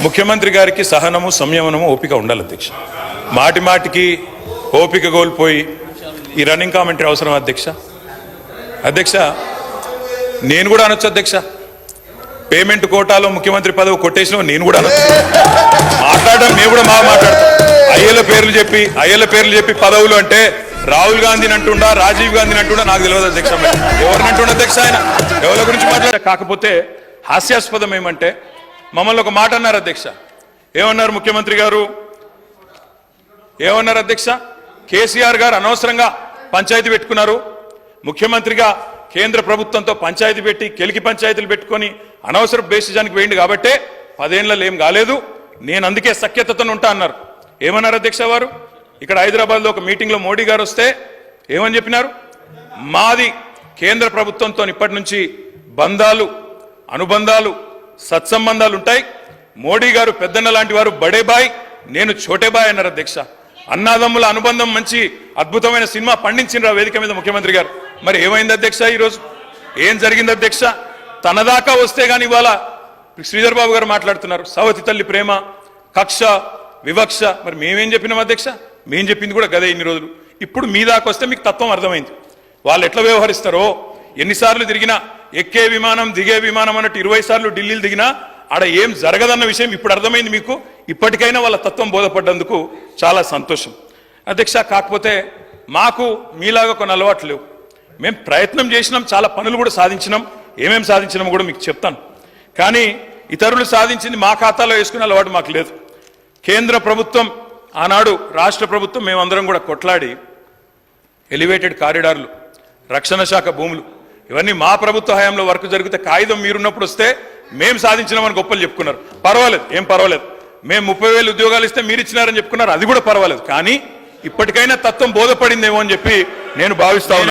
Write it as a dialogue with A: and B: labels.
A: ముఖ్యమంత్రి గారికి సహనము సంయమనము ఓపిక ఉండాలి అధ్యక్ష. మాటి మాటికి ఓపిక కోల్పోయి ఈ రన్నింగ్ కామెంటరీ అవసరం అధ్యక్ష. అధ్యక్ష నేను కూడా అనొచ్చు అధ్యక్ష, పేమెంట్ కోటాలో ముఖ్యమంత్రి పదవి కొట్టేసిన నేను కూడా అనొచ్చు. మాట్లాడడం మేము కూడా మాట్లాడతాం. అయ్యల పేర్లు చెప్పి పదవులు అంటే రాహుల్ గాంధీని అంటుండా, రాజీవ్ గాంధీని అంటుండా నాకు తెలియదు అధ్యక్ష. ఎవరిని అంటుండ అధ్యక్ష? ఆయన ఎవరి గురించి మాట్లాడారు? కాకపోతే హాస్యాస్పదం ఏమంటే మమ్మల్ని ఒక మాట అన్నారు అధ్యక్ష. ఏమన్నారు ముఖ్యమంత్రి గారు? ఏమన్నారు అధ్యక్ష? కేసీఆర్ గారు అనవసరంగా పంచాయతీ పెట్టుకున్నారు, ముఖ్యమంత్రిగా కేంద్ర ప్రభుత్వంతో పంచాయతీ పెట్టి కెలికి పంచాయతీలు పెట్టుకొని అనవసర బేసిజానికి వేయండి కాబట్టే 10 ఏళ్లలో ఏం కాలేదు, నేను అందుకే సఖ్యతతో ఉంటా అన్నారు. ఏమన్నారు అధ్యక్ష వారు? ఇక్కడ హైదరాబాద్లో ఒక మీటింగ్లో మోడీ గారు వస్తే ఏమని చెప్పినారు? మాది కేంద్ర ప్రభుత్వంతో ఇప్పటి నుంచి బంధాలు, అనుబంధాలు, సత్సంబంధాలు ఉంటాయి. మోడీ గారు పెద్దన్న లాంటి వారు, బడే బాయ్, నేను చోటే బాయ్ అన్నారు అధ్యక్ష. అన్నాదమ్ముల అనుబంధం మంచి అద్భుతమైన సినిమా పండించిన వేదిక మీద ముఖ్యమంత్రి గారు. మరి ఏమైంది అధ్యక్ష? ఈరోజు ఏం జరిగింది అధ్యక్ష? తన దాకా వస్తే గాని ఇవాళ శ్రీధర్ బాబు గారు మాట్లాడుతున్నారు సవతి తల్లి ప్రేమ, కక్ష, వివక్ష. మరి మేమేం చెప్పినాం అధ్యక్ష? మేం చెప్పింది కూడా గదే ఇన్ని రోజులు. ఇప్పుడు మీ దాకా వస్తే మీకు తత్వం అర్థమైంది. వాళ్ళు ఎట్లా వ్యవహరిస్తారో, ఎన్నిసార్లు తిరిగినా, ఎక్కే విమానం దిగే విమానం అన్నట్టు 20 సార్లు ఢిల్లీలు దిగినా ఆడ ఏం జరగదన్న విషయం ఇప్పుడు అర్థమైంది మీకు. ఇప్పటికైనా వాళ్ళ తత్వం బోధపడ్డందుకు చాలా సంతోషం అధ్యక్ష. కాకపోతే మాకు మీలాగా కొన్ని అలవాట్లు లేవు. మేము ప్రయత్నం చేసినాం, చాలా పనులు కూడా సాధించినాం. ఏమేం సాధించినామో కూడా మీకు చెప్తాను. కానీ ఇతరులు సాధించింది మా ఖాతాలో వేసుకునే అలవాటు మాకు లేదు. కేంద్ర ప్రభుత్వం ఆనాడు, రాష్ట్ర ప్రభుత్వం, మేమందరం కూడా కొట్లాడి ఎలివేటెడ్ కారిడార్లు, రక్షణ శాఖ భూములు, ఇవన్నీ మా ప్రభుత్వ హయాంలో వర్క్ జరిగితే కాగితం మీరున్నప్పుడు వస్తే మేము సాధించినామని గొప్పలు చెప్పుకున్నారు. పర్వాలేదు, ఏం పర్వాలేదు. మేము 30,000 ఉద్యోగాలు ఇస్తే మీరు ఇచ్చినారని చెప్పుకున్నారు, అది కూడా పర్వాలేదు. కానీ ఇప్పటికైనా తత్వం బోధపడిందేమో అని చెప్పి నేను భావిస్తా ఉన్నాను.